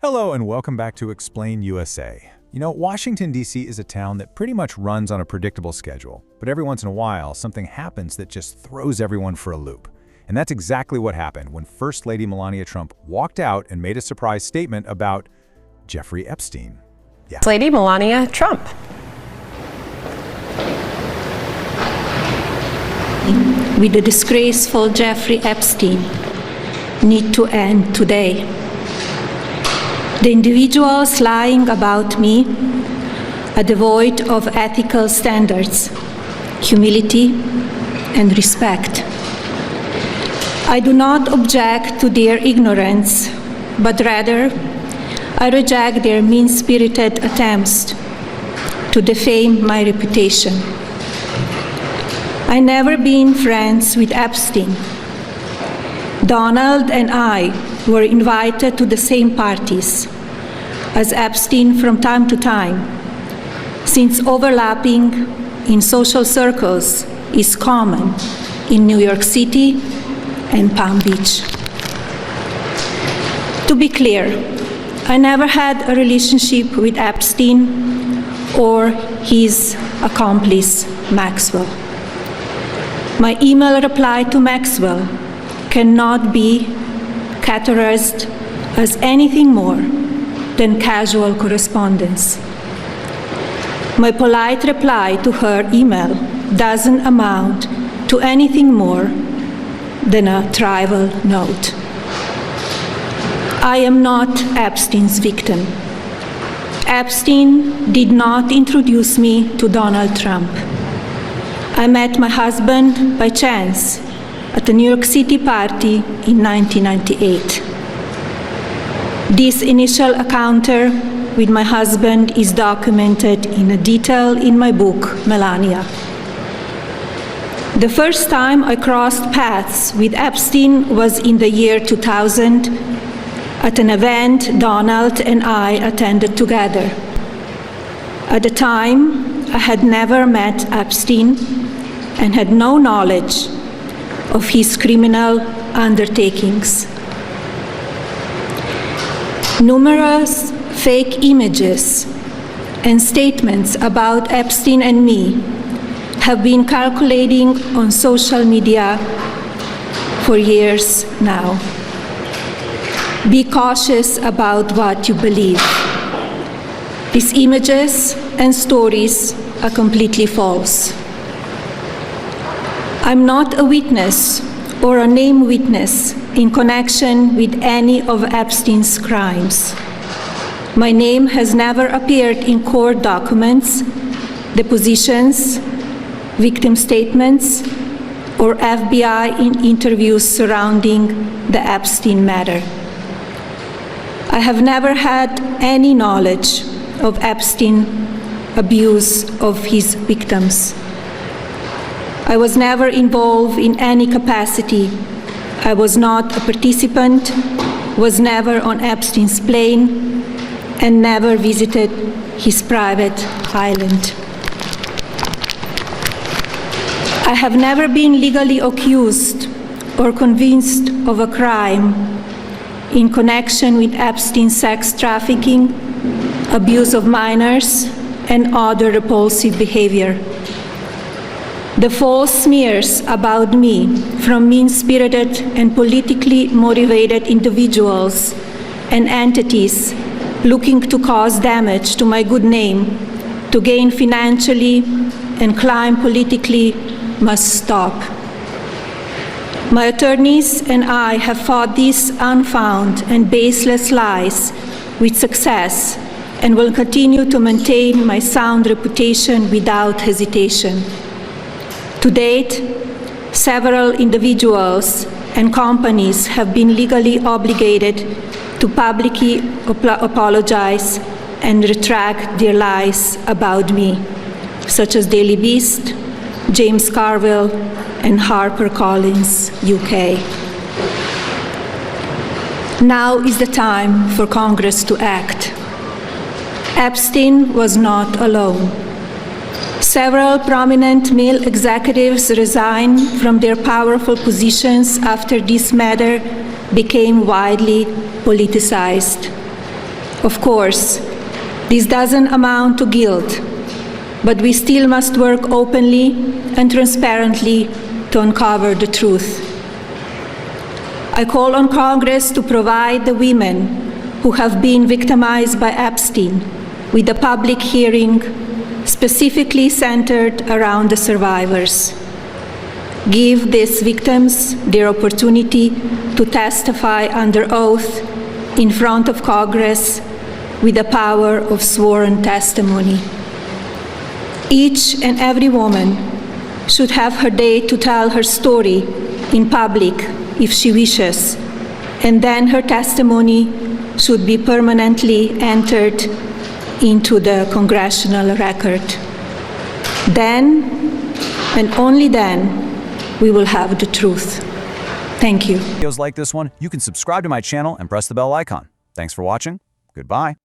Hello and welcome back to Explain USA. You know, Washington, D.C. is a town that pretty much runs on a predictable schedule, but every once in a while, something happens that just throws everyone for a loop. And that's exactly what happened when First Lady Melania Trump walked out and made a surprise statement about Jeffrey Epstein. First Lady Melania Trump. With the disgraceful Jeffrey Epstein need to end today. The individuals lying about me are devoid of ethical standards, humility, and respect. I do not object to their ignorance, but rather I reject their mean-spirited attempts to defame my reputation. I never been friends with Epstein. Donald and I were invited to the same parties as Epstein from time to time, since overlapping in social circles is common in New York City and Palm Beach. To be clear, I never had a relationship with Epstein or his accomplice, Maxwell. My email reply to Maxwell cannot be categorized as anything more than casual correspondence. My polite reply to her email doesn't amount to anything more than a trivial note. I am not Epstein's victim. Epstein did not introduce me to Donald Trump. I met my husband by chance at a New York City party in 1998. This initial encounter with my husband is documented in detail in my book, Melania. The first time I crossed paths with Epstein was in the year 2000 at an event Donald and I attended together. At the time, I had never met Epstein and had no knowledge of his criminal undertakings. Numerous fake images and statements about Epstein and me have been circulating on social media for years now. Be cautious about what you believe. These images and stories are completely false. I'm not a witness or a named witness in connection with any of Epstein's crimes. My name has never appeared in court documents, depositions, victim statements, or FBI interviews surrounding the Epstein matter. I have never had any knowledge of Epstein's abuse of his victims. I was never involved in any capacity. I was not a participant, was never on Epstein's plane, and never visited his private island. I have never been legally accused or convinced of a crime in connection with Epstein's sex trafficking, abuse of minors, and other repulsive behavior. The false smears about me from mean-spirited and politically motivated individuals and entities looking to cause damage to my good name, to gain financially and climb politically, must stop. My attorneys and I have fought these unfounded and baseless lies with success and will continue to maintain my sound reputation without hesitation. To date, several individuals and companies have been legally obligated to publicly apologize and retract their lies about me, such as Daily Beast, James Carville, and HarperCollins UK. Now is the time for Congress to act. Epstein was not alone. Several prominent male executives resigned from their powerful positions after this matter became widely politicized. Of course, this doesn't amount to guilt, but we still must work openly and transparently to uncover the truth. I call on Congress to provide the women who have been victimized by Epstein with a public hearing specifically centered around the survivors. Give these victims their opportunity to testify under oath in front of Congress with the power of sworn testimony. Each and every woman should have her day to tell her story in public if she wishes, and then her testimony should be permanently entered into the congressional record. Then, and only then, we will have the truth. Thank you. Videos like this one, you can subscribe to my channel and press the bell icon. Thanks for watching. Goodbye.